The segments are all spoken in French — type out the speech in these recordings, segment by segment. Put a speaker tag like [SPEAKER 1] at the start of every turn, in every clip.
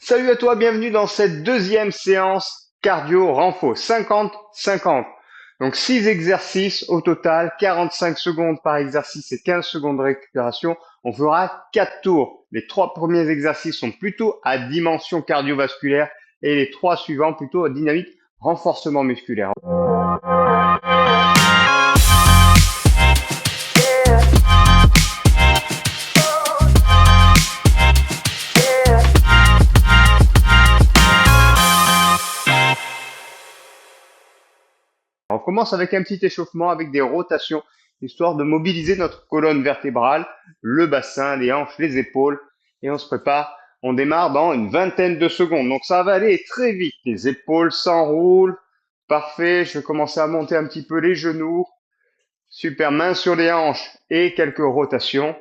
[SPEAKER 1] Salut à toi, bienvenue dans cette deuxième séance cardio renfo 50-50. Donc 6 exercices au total, 45 secondes par exercice et 15 secondes de récupération. On fera 4 tours. Les 3 premiers exercices sont plutôt à dimension cardiovasculaire et les 3 suivants plutôt à dynamique renforcement musculaire. On commence avec un petit échauffement avec des rotations, histoire de mobiliser notre colonne vertébrale, le bassin, les hanches, les épaules, et on se prépare. On démarre dans une vingtaine de secondes, donc ça va aller très vite. Les épaules s'enroulent, parfait. Je vais commencer à monter un petit peu les genoux, super, main sur les hanches et quelques rotations.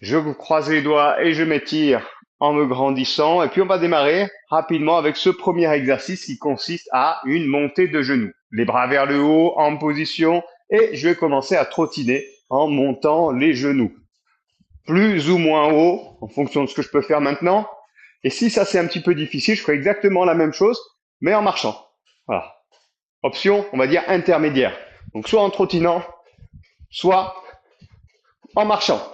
[SPEAKER 1] Je vous croise les doigts et je m'étire en me grandissant. Et puis on va démarrer rapidement avec ce premier exercice qui consiste à une montée de genoux. Les bras vers le haut en position et je vais commencer à trottiner en montant les genoux. Plus ou moins haut en fonction de ce que je peux faire maintenant. Et si ça c'est un petit peu difficile, je ferai exactement la même chose mais en marchant. Voilà. Option, on va dire intermédiaire. Donc soit en trottinant, soit en marchant.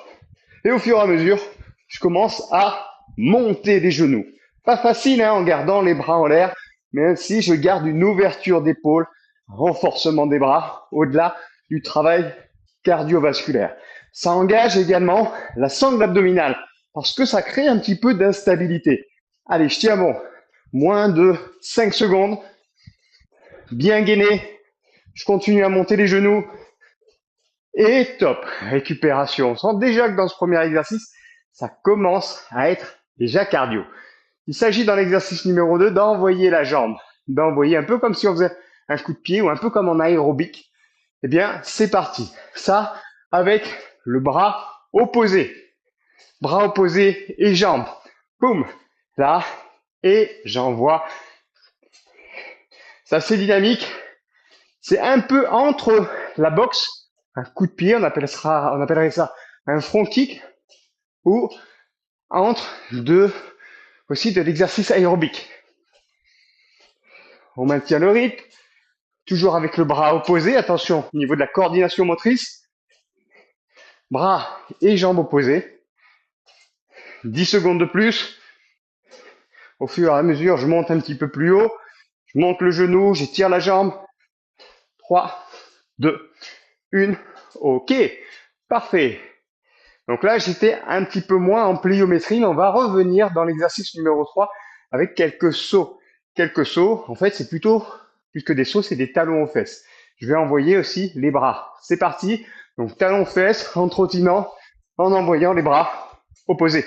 [SPEAKER 1] Et au fur et à mesure, je commence à monter les genoux. Pas facile en gardant les bras en l'air, mais ainsi je garde une ouverture d'épaule, renforcement des bras, au-delà du travail cardiovasculaire. Ça engage également la sangle abdominale, parce que ça crée un petit peu d'instabilité. Allez, je tiens bon. Moins de 5 secondes. Bien gainé. Je continue à monter les genoux. Et top, récupération. On sent déjà que dans ce premier exercice, ça commence à être déjà cardio. Il s'agit dans l'exercice numéro 2 d'envoyer la jambe, d'envoyer un peu comme si on faisait un coup de pied ou un peu comme en aérobic. Eh bien, c'est parti. Ça, avec le bras opposé. Bras opposé et jambes. Boum, là, et j'envoie. C'est assez dynamique. C'est un peu entre la boxe, un coup de pied, on appellerait ça un front kick, ou entre aussi de l'exercice aérobique. On maintient le rythme, toujours avec le bras opposé, attention au niveau de la coordination motrice, bras et jambes opposés. 10 secondes de plus. Au fur et à mesure, je monte un petit peu plus haut, je monte le genou, j'étire la jambe. 3, 2, 1, ok, parfait. Donc là, j'étais un petit peu moins en pliométrie, mais on va revenir dans l'exercice numéro 3 avec quelques sauts. Quelques sauts, en fait, c'est plutôt, plus que des sauts, c'est des talons aux fesses. Je vais envoyer aussi les bras. C'est parti. Donc talons aux fesses, en trottinant, en envoyant les bras opposés.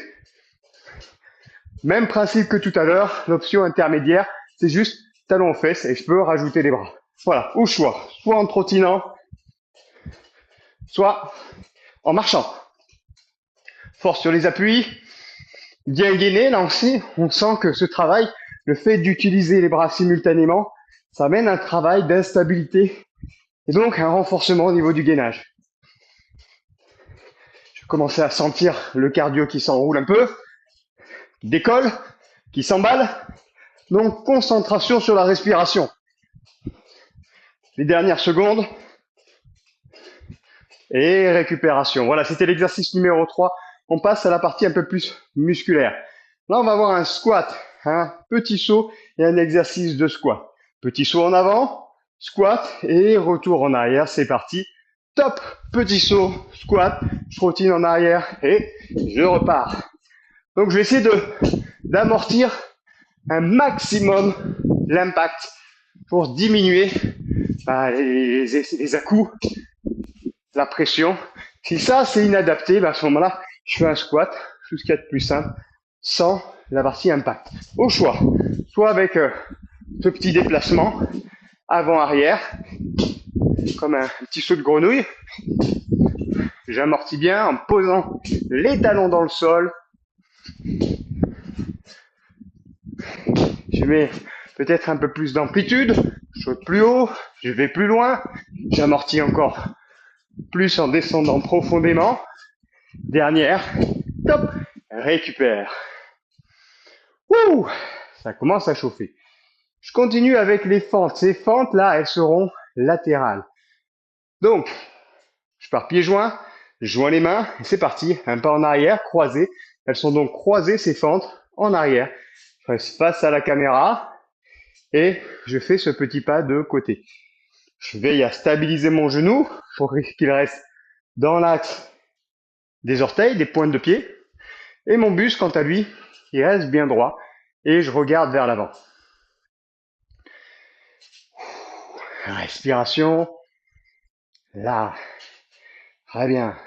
[SPEAKER 1] Même principe que tout à l'heure, l'option intermédiaire, c'est juste talons aux fesses et je peux rajouter les bras. Voilà, au choix. Soit en trottinant, soit en marchant. Force sur les appuis, bien gainé, là aussi, on sent que ce travail, le fait d'utiliser les bras simultanément, ça amène un travail d'instabilité et donc un renforcement au niveau du gainage. Je vais commencer à sentir le cardio qui s'enroule un peu, qui décolle, qui s'emballe. Donc concentration sur la respiration. Les dernières secondes. Et récupération. Voilà, c'était l'exercice numéro 3. On passe à la partie un peu plus musculaire. Là, on va avoir un squat, un petit saut et un exercice de squat. Petit saut en avant, squat et retour en arrière. C'est parti. Top, petit saut, squat, je trottine en arrière et je repars. Donc, je vais essayer d'amortir un maximum l'impact pour diminuer les à-coups, la pression. Si ça, c'est inadapté, à ce moment-là, je fais un squat, tout ce qu'il y a de plus simple, sans la partie impact. Au choix, soit avec ce petit déplacement avant-arrière, comme un petit saut de grenouille. J'amortis bien en posant les talons dans le sol. Je mets peut-être un peu plus d'amplitude, je saute plus haut, je vais plus loin, j'amortis encore plus en descendant profondément. Dernière, top, récupère. Ouh, ça commence à chauffer. Je continue avec les fentes. Ces fentes-là, elles seront latérales. Donc, je pars pieds joints, je joins les mains, et c'est parti. Un pas en arrière, croisé. Elles sont donc croisées, ces fentes, en arrière. Je reste face à la caméra et je fais ce petit pas de côté. Je veille à stabiliser mon genou pour qu'il reste dans l'axe des orteils, des pointes de pied. Et mon buste, quant à lui, il reste bien droit et je regarde vers l'avant. Respiration. Là. Très bien.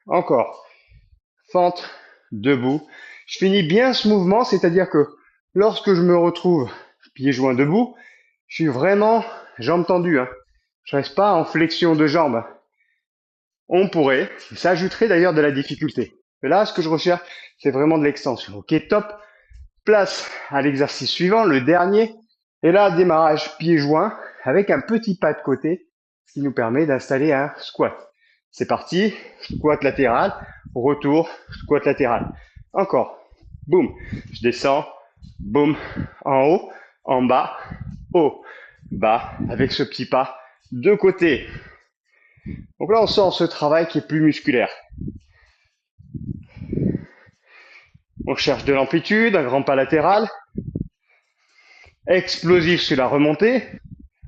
[SPEAKER 1] Encore. Fente. Debout. Je finis bien ce mouvement, c'est-à-dire que lorsque je me retrouve pieds joints debout, je suis vraiment jambes tendues. Je reste pas en flexion de jambes. On pourrait, ça ajouterait d'ailleurs de la difficulté. Mais là, ce que je recherche, c'est vraiment de l'extension. Ok, top. Place à l'exercice suivant, le dernier. Et là, démarrage pieds joints avec un petit pas de côté, ce qui nous permet d'installer un squat. C'est parti. Squat latéral, retour, squat latéral. Encore. Boum. Je descends. Boum. En haut, haut, bas, avec ce petit pas de côté. Donc là, on sent ce travail qui est plus musculaire. On cherche de l'amplitude, un grand pas latéral. Explosif sur la remontée.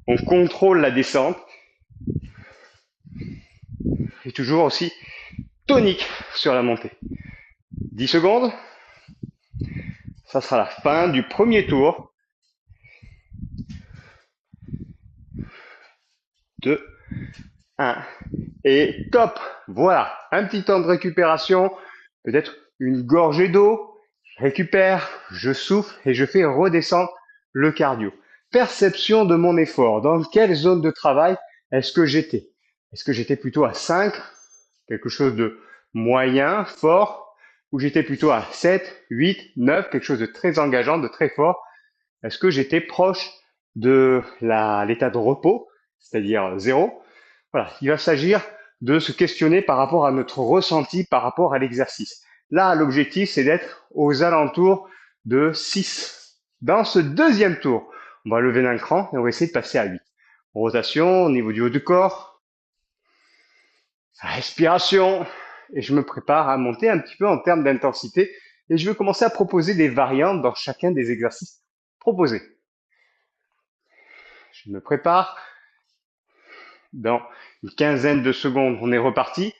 [SPEAKER 1] On contrôle la descente. Et toujours aussi tonique sur la montée. 10 secondes. Ça sera la fin du premier tour. 2, 1. Et top. Voilà, un petit temps de récupération. Peut-être une gorgée d'eau. Je récupère, je souffle et je fais redescendre le cardio. Perception de mon effort. Dans quelle zone de travail est-ce que j'étais? Est-ce que j'étais plutôt à 5, quelque chose de moyen, fort, ou j'étais plutôt à 7, 8, 9, quelque chose de très engageant, de très fort? Est-ce que j'étais proche de l'état de repos, c'est-à-dire 0? Voilà, il va s'agir de se questionner par rapport à notre ressenti, par rapport à l'exercice. Là, l'objectif, c'est d'être aux alentours de 6. Dans ce deuxième tour, on va lever d'un cran et on va essayer de passer à 8. Rotation au niveau du haut du corps. Respiration. Et je me prépare à monter un petit peu en termes d'intensité. Et je vais commencer à proposer des variantes dans chacun des exercices proposés. Je me prépare. Dans une quinzaine de secondes, on est reparti.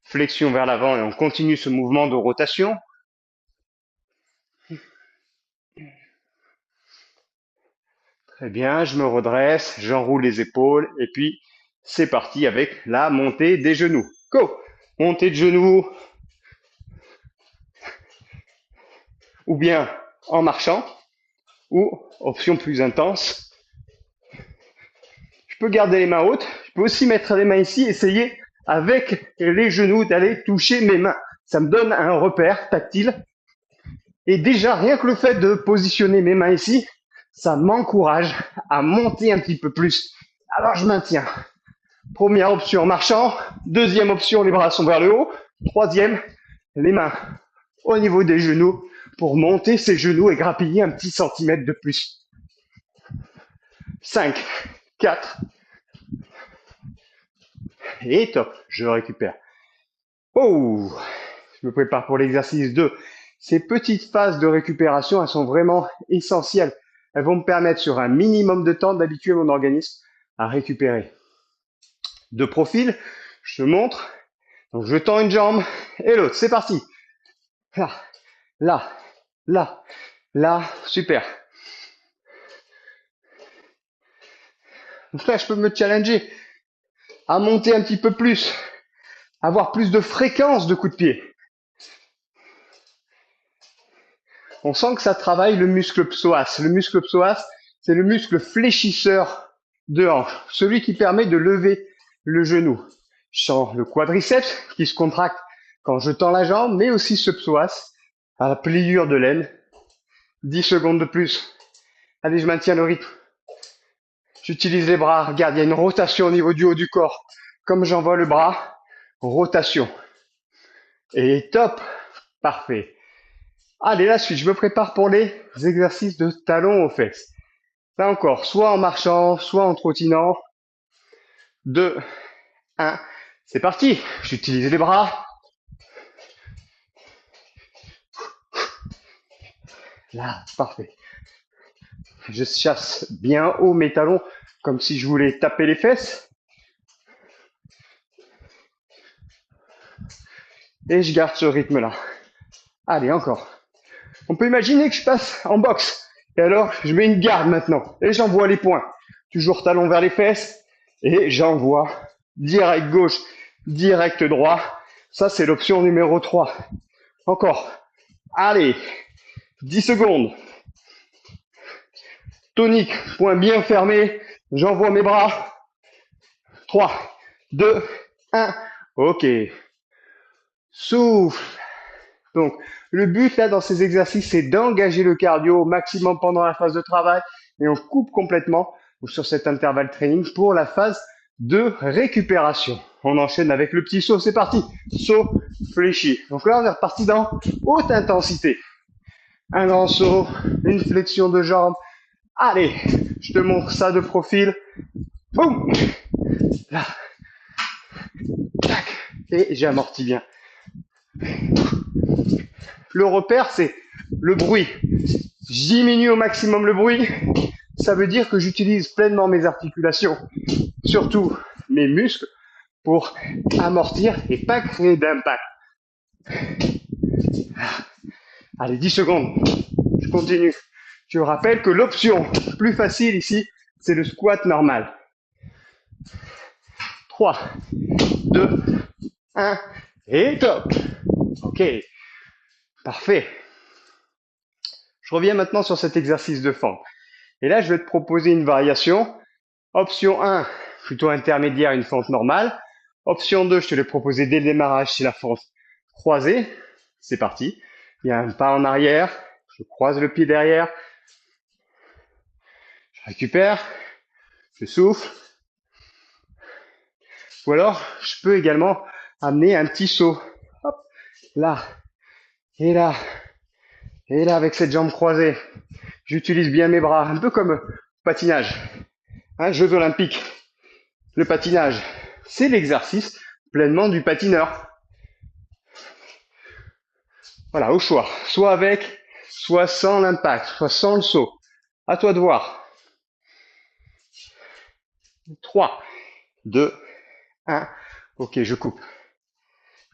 [SPEAKER 1] Flexion vers l'avant et on continue ce mouvement de rotation. Très bien, je me redresse, j'enroule les épaules et puis c'est parti avec la montée des genoux. Go! Montée de genoux ou bien en marchant ou option plus intense. Je peux garder les mains hautes, je peux aussi mettre les mains ici, essayer avec les genoux d'aller toucher mes mains. Ça me donne un repère tactile. Et déjà, rien que le fait de positionner mes mains ici, ça m'encourage à monter un petit peu plus. Alors, je maintiens. Première option, marchant. Deuxième option, les bras sont vers le haut. Troisième, les mains au niveau des genoux pour monter ces genoux et grappiller un petit centimètre de plus. 5, 4. Et top, je récupère. Oh, je me prépare pour l'exercice 2. Ces petites phases de récupération, elles sont vraiment essentielles. Elles vont me permettre sur un minimum de temps d'habituer mon organisme à récupérer. De profil, je te montre. Donc je tends une jambe et l'autre. C'est parti. Là, là, là, là. Super. Donc là, je peux me challenger à monter un petit peu plus, avoir plus de fréquence de coups de pied. On sent que ça travaille le muscle psoas. Le muscle psoas, c'est le muscle fléchisseur de hanche, celui qui permet de lever le genou. Je sens le quadriceps qui se contracte quand je tends la jambe, mais aussi ce psoas à la pliure de l'aine. 10 secondes de plus. Allez, je maintiens le rythme. J'utilise les bras. Regarde, il y a une rotation au niveau du haut du corps. Comme j'envoie le bras, rotation. Et top. Parfait. Allez, la suite, je me prépare pour les exercices de talons aux fesses. Là encore, soit en marchant, soit en trottinant. 2, 1, c'est parti. J'utilise les bras. Là, parfait. Je chasse bien haut mes talons, comme si je voulais taper les fesses. Et je garde ce rythme-là. Allez, encore. On peut imaginer que je passe en boxe. Et alors, je mets une garde maintenant. Et j'envoie les points. Toujours talon vers les fesses. Et j'envoie direct gauche, direct droit. Ça, c'est l'option numéro 3. Encore. Allez. 10 secondes. Tonique. Point bien fermé. J'envoie mes bras. 3, 2, 1. Ok. Souffle. Donc, le but là dans ces exercices, c'est d'engager le cardio au maximum pendant la phase de travail et on coupe complètement sur cet intervalle training pour la phase de récupération. On enchaîne avec le petit saut, c'est parti. Saut fléchi. Donc là, on est reparti dans haute intensité. Un grand saut, une flexion de jambe. Allez, je te montre ça de profil. Boum. Là. Tac. Et j'amortis bien. Le repère, c'est le bruit. Je diminue au maximum le bruit. Ça veut dire que j'utilise pleinement mes articulations, surtout mes muscles, pour amortir et pas créer d'impact. Allez, 10 secondes. Je continue. Je rappelle que l'option plus facile ici, c'est le squat normal. 3, 2, 1, et top. Ok, parfait. Je reviens maintenant sur cet exercice de fente. Et là, je vais te proposer une variation. Option 1, plutôt intermédiaire, une fente normale. Option 2, je te l'ai proposé dès le démarrage, c'est la fente croisée. C'est parti. Il y a un pas en arrière. Je croise le pied derrière. Je récupère. Je souffle. Ou alors, je peux également amener un petit saut. Hop, là. Et là. Et là, avec cette jambe croisée. J'utilise bien mes bras. Un peu comme patinage. Jeux olympiques. Le patinage, c'est l'exercice pleinement du patineur. Voilà, au choix. Soit avec, soit sans l'impact, soit sans le saut. À toi de voir. 3, 2, 1. Ok, je coupe.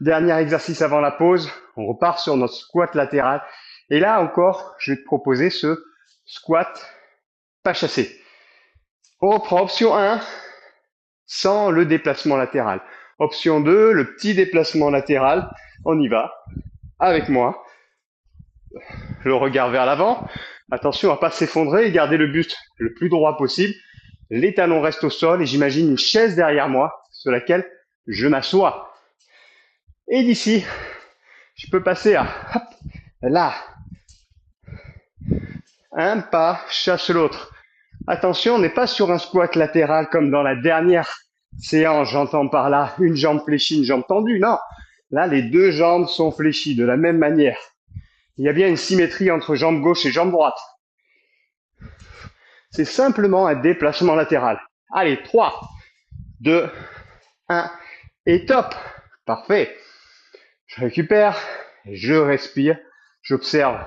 [SPEAKER 1] Dernier exercice avant la pause. On repart sur notre squat latéral. Et là encore, je vais te proposer ce squat pas chassé. On reprend option 1 sans le déplacement latéral. Option 2, le petit déplacement latéral. On y va. Avec moi. Le regard vers l'avant. Attention à ne pas s'effondrer et garder le buste le plus droit possible. Les talons restent au sol et j'imagine une chaise derrière moi sur laquelle je m'assois. Et d'ici, je peux passer à hop, là. Un pas chasse l'autre. Attention, on n'est pas sur un squat latéral comme dans la dernière séance. J'entends par là une jambe fléchie, une jambe tendue. Non, là, les deux jambes sont fléchies de la même manière. Il y a bien une symétrie entre jambe gauche et jambe droite. C'est simplement un déplacement latéral. Allez, 3, 2, 1, et top. Parfait. Je récupère, je respire, j'observe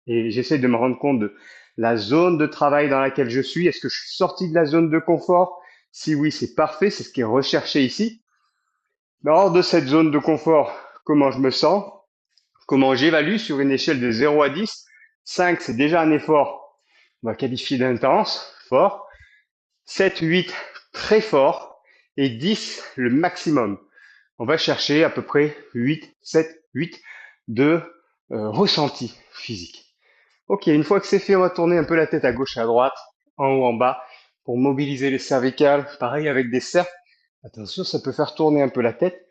[SPEAKER 1] et j'essaie de me rendre compte de la zone de travail dans laquelle je suis. Est-ce que je suis sorti de la zone de confort? Si oui, c'est parfait, c'est ce qui est recherché ici. Hors de cette zone de confort, comment je me sens? Comment j'évalue sur une échelle de 0 à 10? 5, c'est déjà un effort, on va qualifier d'intense, fort. 7, 8, très fort. Et 10, le maximum. On va chercher à peu près 8, 7, 8 de ressenti physique. Ok, une fois que c'est fait, on va tourner un peu la tête à gauche et à droite, en haut, en bas, pour mobiliser les cervicales. Pareil avec des cercles. Attention, ça peut faire tourner un peu la tête.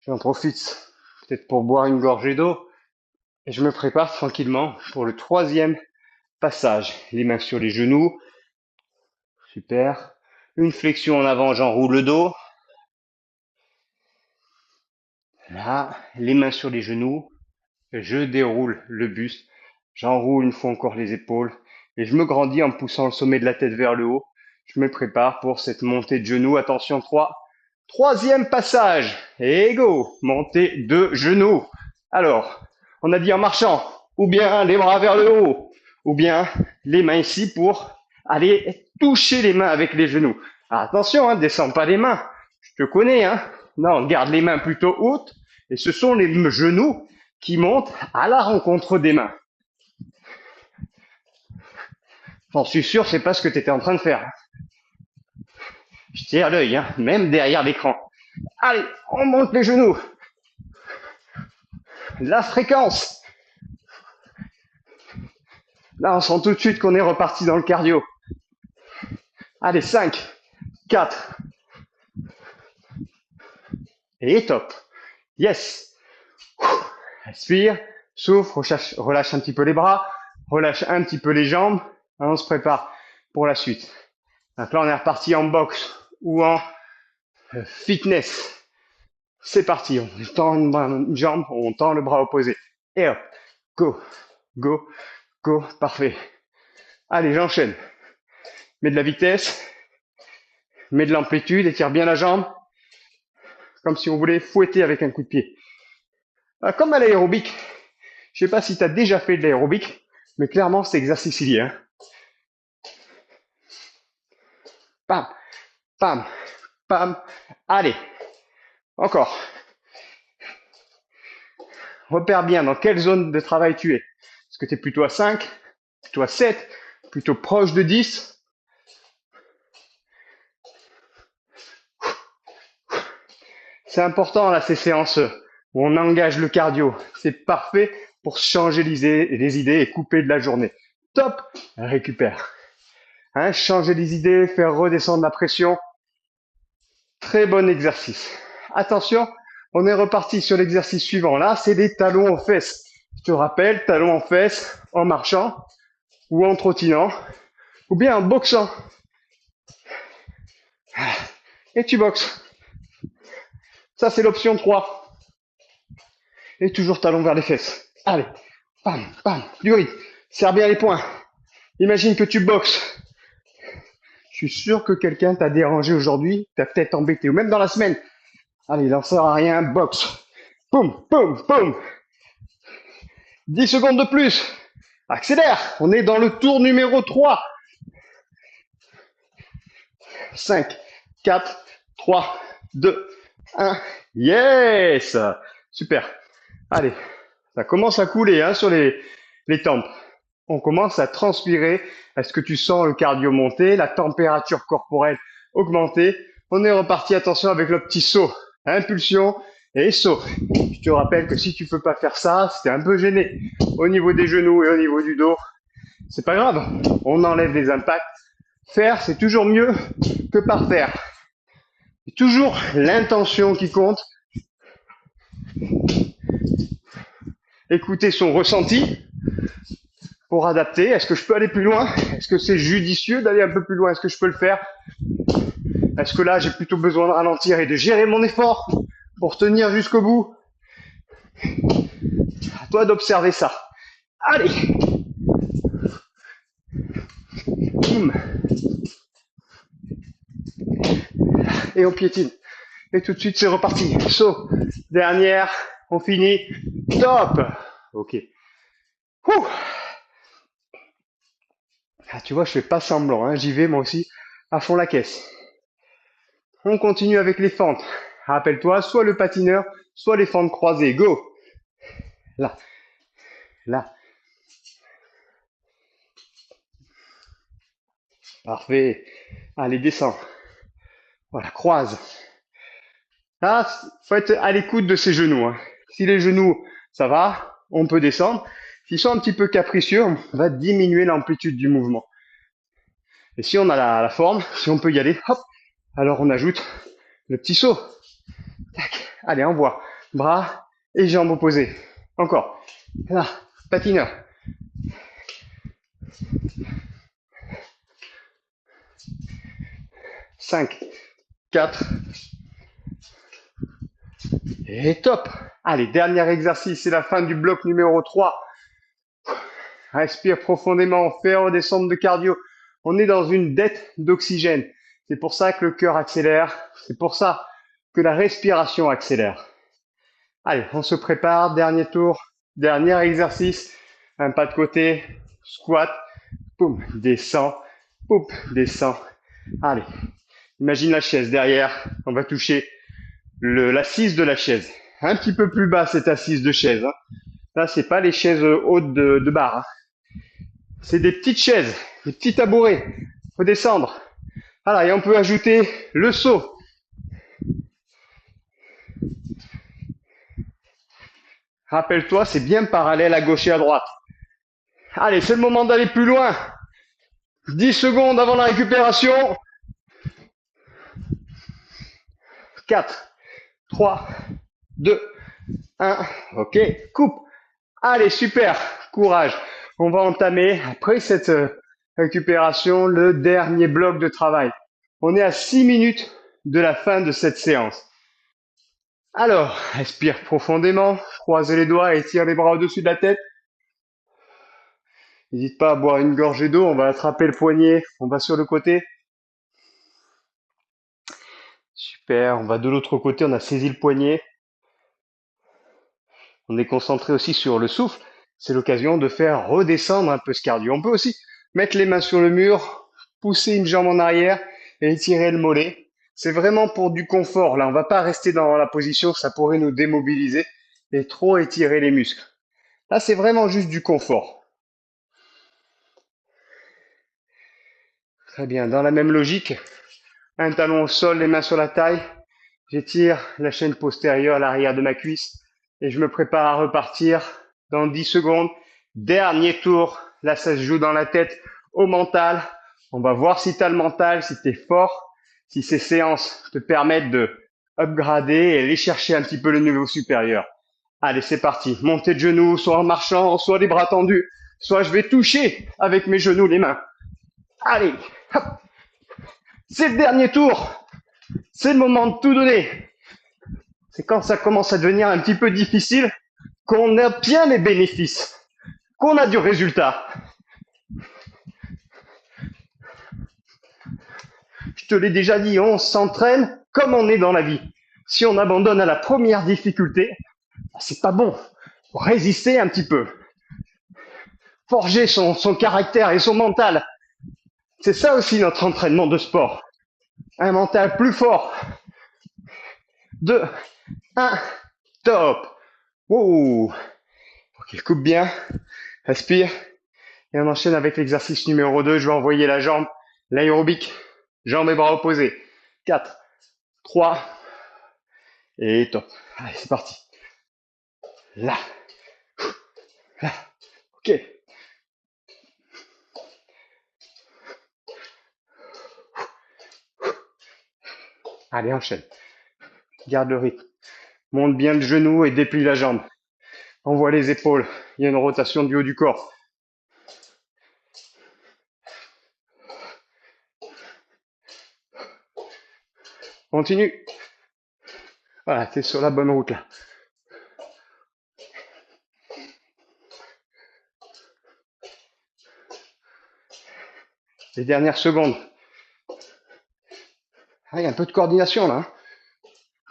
[SPEAKER 1] J'en profite peut-être pour boire une gorgée d'eau. Et je me prépare tranquillement pour le troisième passage. Les mains sur les genoux. Super. Une flexion en avant, j'enroule le dos. Là, les mains sur les genoux. Je déroule le buste. J'enroule une fois encore les épaules et je me grandis en poussant le sommet de la tête vers le haut. Je me prépare pour cette montée de genoux. Attention, 3. Troisième passage. Et go. Montée de genoux. Alors, on a dit en marchant, ou bien les bras vers le haut, ou bien les mains ici pour aller toucher les mains avec les genoux. Alors, attention, hein, descends pas les mains. Je te connais, hein. Non, garde les mains plutôt hautes. Et ce sont les genoux qui montent à la rencontre des mains. J'en suis sûr, c'est pas ce que tu étais en train de faire. Je tire l'œil, hein, même derrière l'écran. Allez, on monte les genoux. La fréquence. Là, on sent tout de suite qu'on est reparti dans le cardio. Allez, 5, 4. Et top. Yes. Respire, souffle, relâche un petit peu les bras, relâche un petit peu les jambes. On se prépare pour la suite. Donc là, on est reparti en boxe ou en fitness. C'est parti. On tend une jambe, on tend le bras opposé. Et hop. Go, go, go. Parfait. Allez, j'enchaîne. Mets de la vitesse, mets de l'amplitude, étire bien la jambe, comme si on voulait fouetter avec un coup de pied. Comme à l'aérobic. Je sais pas si tu as déjà fait de l'aérobic, mais clairement, cet exercice il y est. Hein. Pam, pam, pam. Allez, encore. Repère bien dans quelle zone de travail tu es. Est-ce que tu es plutôt à 5, plutôt à 7, plutôt proche de 10? C'est important là ces séances où on engage le cardio. C'est parfait pour changer les idées et couper de la journée. Top, récupère. Hein, changer les idées, faire redescendre la pression. Très bon exercice. Attention, on est reparti sur l'exercice suivant. Là, c'est des talons aux fesses. Je te rappelle, talons aux fesses en marchant ou en trottinant ou bien en boxant. Et tu boxes. Ça, c'est l'option 3. Et toujours talons vers les fesses. Allez, pam, pam, du rythme. Serre bien les poings. Imagine que tu boxes. Je suis sûr que quelqu'un t'a dérangé aujourd'hui, t'a peut-être embêté, ou même dans la semaine. Allez, il n'en sert à rien, boxe. Poum, poum, poum. 10 secondes de plus. Accélère. On est dans le tour numéro 3. 5, 4, 3, 2, 1. Yes. Super. Allez, ça commence à couler hein, sur les tempes. On commence à transpirer. Est-ce que tu sens le cardio monter, la température corporelle augmenter? On est reparti, attention, avec le petit saut. Impulsion et saut. Je te rappelle que si tu peux pas faire ça, si t'es un peu gêné au niveau des genoux et au niveau du dos, c'est pas grave. On enlève les impacts. Faire, c'est toujours mieux que parfaire. C'est toujours l'intention qui compte. Écouter son ressenti pour adapter. Est-ce que je peux aller plus loin? Est-ce que c'est judicieux d'aller un peu plus loin? Est-ce que je peux le faire? Est-ce que là, j'ai plutôt besoin de ralentir et de gérer mon effort pour tenir jusqu'au bout? À toi d'observer ça. Allez! Boum! Et on piétine. Et tout de suite, c'est reparti. Saut. Dernière. On finit. Top! Ok. Ouh. Ah, tu vois, je fais pas semblant. Hein. J'y vais moi aussi à fond la caisse. On continue avec les fentes. Rappelle-toi, soit le patineur, soit les fentes croisées. Go! Là. Là. Parfait. Allez, descends. Voilà, croise. Là, faut être à l'écoute de ses genoux. Hein. Si les genoux, ça va, on peut descendre. S'ils sont un petit peu capricieux, on va diminuer l'amplitude du mouvement. Et si on a la forme, si on peut y aller, hop, alors on ajoute le petit saut. Tac. Allez, envoie. Bras et jambes opposées. Encore. Là, patineur. Cinq, 4. Et top. Allez, dernier exercice, c'est la fin du bloc numéro 3. Respire profondément, fais redescendre de cardio. On est dans une dette d'oxygène. C'est pour ça que le cœur accélère. C'est pour ça que la respiration accélère. Allez, on se prépare. Dernier tour, dernier exercice. Un pas de côté, squat, poum, descend, poum, descend. Allez, imagine la chaise derrière. On va toucher l'assise de la chaise. Un petit peu plus bas cette assise de chaise. Hein. Là, c'est pas les chaises hautes de bar. Hein. C'est des petites chaises, des petits tabourets. Faut descendre. Voilà, et on peut ajouter le saut. Rappelle-toi, c'est bien parallèle à gauche et à droite. Allez, c'est le moment d'aller plus loin. 10 secondes avant la récupération. 4, 3, 2, 1. Ok, coupe. Allez, super. Courage. On va entamer, après cette récupération, le dernier bloc de travail. On est à 6 minutes de la fin de cette séance. Alors, respire profondément, croisez les doigts et étire les bras au-dessus de la tête. N'hésite pas à boire une gorgée d'eau, on va attraper le poignet, on va sur le côté. Super, on va de l'autre côté, on a saisi le poignet. On est concentré aussi sur le souffle. C'est l'occasion de faire redescendre un peu ce cardio. On peut aussi mettre les mains sur le mur, pousser une jambe en arrière et étirer le mollet. C'est vraiment pour du confort. Là, on va pas rester dans la position, ça pourrait nous démobiliser et trop étirer les muscles. Là, c'est vraiment juste du confort. Très bien. Dans la même logique, un talon au sol, les mains sur la taille. J'étire la chaîne postérieure à l'arrière de ma cuisse et je me prépare à repartir dans 10 secondes. Dernier tour. Là, ça se joue dans la tête, au mental. On va voir si tu as le mental, si tu es fort, si ces séances te permettent de upgrader et aller chercher un petit peu le niveau supérieur. Allez, c'est parti. Montée de genoux, soit en marchant, soit les bras tendus, soit je vais toucher avec mes genoux les mains. Allez, hop. C'est le dernier tour. C'est le moment de tout donner. C'est quand ça commence à devenir un petit peu difficile qu'on obtient les bénéfices, qu'on a du résultat. Je te l'ai déjà dit, on s'entraîne comme on est dans la vie. Si on abandonne à la première difficulté, c'est pas bon. Faut résister un petit peu. Forger son caractère et son mental. C'est ça aussi notre entraînement de sport. Un mental plus fort. 2, 1, top. Wow. Ok, coupe bien. Respire. Et on enchaîne avec l'exercice numéro 2. Je vais envoyer la jambe, l'aérobic. Jambes et bras opposés. 4, 3, et top. Allez, c'est parti. Là. Là. Ok. Allez, enchaîne. Garde le rythme. Monte bien le genou et déplie la jambe. Envoie les épaules. Il y a une rotation du haut du corps. Continue. Voilà, tu es sur la bonne route là. Les dernières secondes. Ah, il y a un peu de coordination là.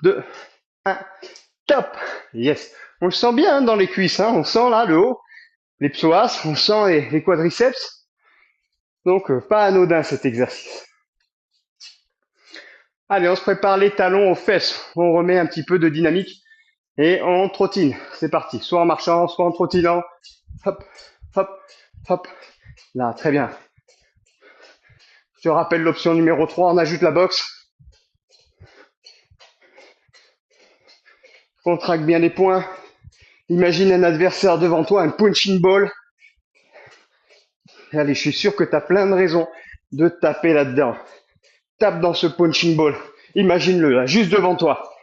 [SPEAKER 1] 2, 1, top. Yes. On le sent bien hein, dans les cuisses. Hein. On sent là le haut, les psoas, on sent les quadriceps. Donc, pas anodin cet exercice. Allez, on se prépare les talons aux fesses. On remet un petit peu de dynamique et on trottine. C'est parti. Soit en marchant, soit en trottinant. Hop, hop, hop. Là, très bien. Je te rappelle l'option numéro 3, on ajoute la boxe. Contracte bien les poings. Imagine un adversaire devant toi, un punching ball. Et allez, je suis sûr que tu as plein de raisons de taper là-dedans. Tape dans ce punching ball. Imagine-le là, juste devant toi.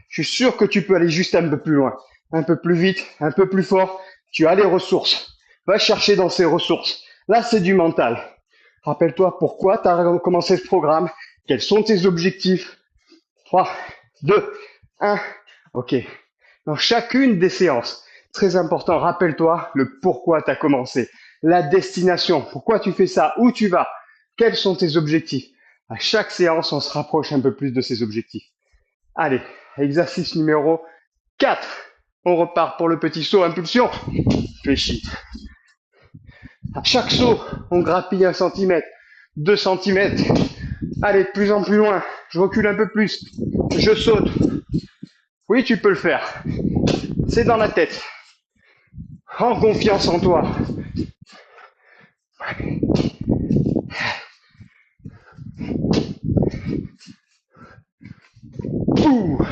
[SPEAKER 1] Je suis sûr que tu peux aller juste un peu plus loin, un peu plus vite, un peu plus fort. Tu as les ressources. Va chercher dans ces ressources. Là, c'est du mental. Rappelle-toi pourquoi tu as commencé ce programme, quels sont tes objectifs. 3, 2, 1. Ok. Dans chacune des séances, Très important, rappelle-toi le pourquoi tu as commencé, la destination, pourquoi tu fais ça, où tu vas, quels sont tes objectifs. À chaque séance, on se rapproche un peu plus de ces objectifs. Allez, exercice numéro 4. On repart pour le petit saut impulsion. Fléchis. À chaque saut, on grappille 1 centimètre, 2 centimètres. Allez, de plus en plus loin. Je recule un peu plus. Je saute. Oui, tu peux le faire. C'est dans la tête. En confiance en toi. Ouh.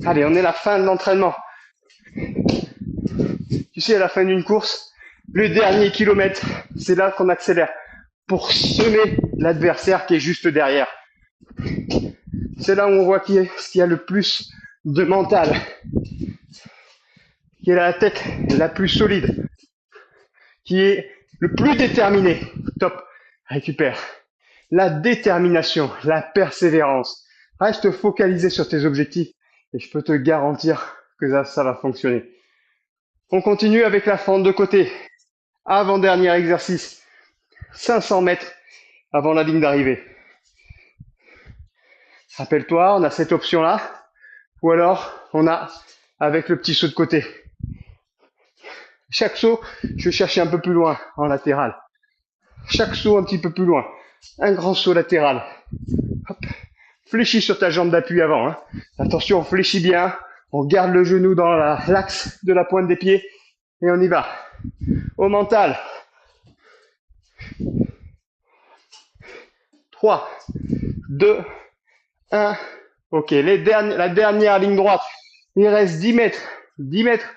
[SPEAKER 1] Allez, on est à la fin de l'entraînement. Tu sais, à la fin d'une course, le dernier kilomètre, c'est là qu'on accélère pour semer l'adversaire qui est juste derrière. C'est là où on voit ce qu'il y a le plus de mental, qui est la tête la plus solide, qui est le plus déterminé. Top, récupère. La détermination, la persévérance. Reste focalisé sur tes objectifs et je peux te garantir que ça va fonctionner. On continue avec la fente de côté. Avant-dernier exercice, 500 mètres avant la ligne d'arrivée. Rappelle-toi, on a cette option-là, ou alors on a avec le petit saut de côté. Chaque saut, je vais chercher un peu plus loin, en latéral. Chaque saut un petit peu plus loin. Un grand saut latéral. Hop. Fléchis sur ta jambe d'appui avant. Hein. Attention, on fléchit bien. On garde le genou dans l'axe de la pointe des pieds. Et on y va. Au mental. 3, 2, 1. Ok, la dernière ligne droite. Il reste 10 mètres. 10 mètres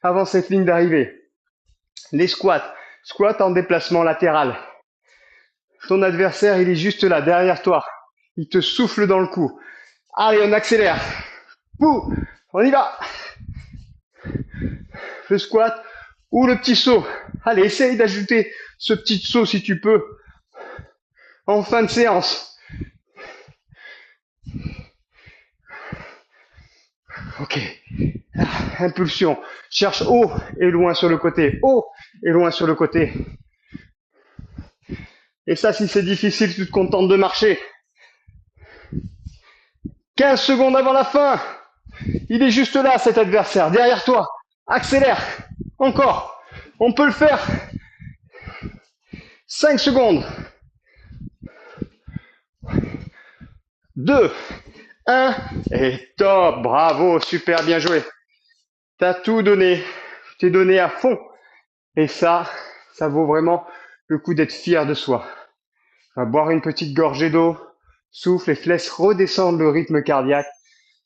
[SPEAKER 1] avant cette ligne d'arrivée. Les squats. Squat en déplacement latéral. Ton adversaire, il est juste là, derrière toi. Il te souffle dans le cou. Allez, on accélère. Pouh, on y va. Le squat ou le petit saut. Allez, essaye d'ajouter ce petit saut si tu peux en fin de séance. Ok. Impulsion. Cherche haut et loin sur le côté. Haut et loin sur le côté. Et ça, si c'est difficile, tu te contentes de marcher. 15 secondes avant la fin. Il est juste là, cet adversaire, derrière toi. Accélère. Encore. On peut le faire. 5 secondes. 2, 1. Et top. Bravo. Super bien joué. T'as tout donné. Tu t'es donné à fond. Et ça vaut vraiment le coup d'être fier de soi. On va boire une petite gorgée d'eau. Souffle et laisse redescendre le rythme cardiaque.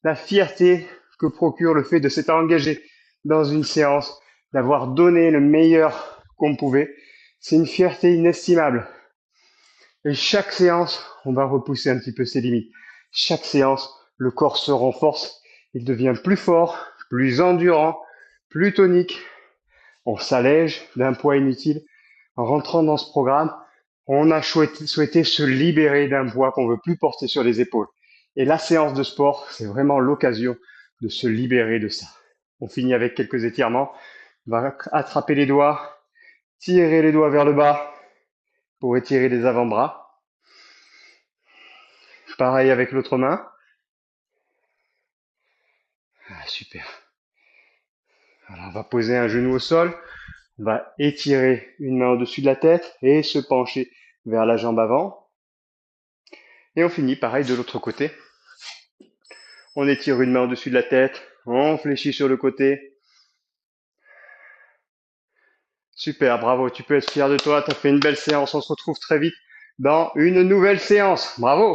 [SPEAKER 1] La fierté que procure le fait de s'être engagé dans une séance, d'avoir donné le meilleur qu'on pouvait, c'est une fierté inestimable. Et chaque séance, on va repousser un petit peu ses limites. Chaque séance, le corps se renforce, il devient plus fort, plus endurant, plus tonique. On s'allège d'un poids inutile. En rentrant dans ce programme, on a souhaité se libérer d'un poids qu'on veut plus porter sur les épaules. Et la séance de sport, c'est vraiment l'occasion de se libérer de ça. On finit avec quelques étirements. On va attraper les doigts, tirer les doigts vers le bas pour étirer les avant-bras. Pareil avec l'autre main. Ah, super. Alors, on va poser un genou au sol. On va étirer une main au-dessus de la tête et se pencher vers la jambe avant. Et on finit pareil de l'autre côté. On étire une main au-dessus de la tête, on fléchit sur le côté. Super, bravo, tu peux être fier de toi, tu as fait une belle séance, on se retrouve très vite dans une nouvelle séance. Bravo!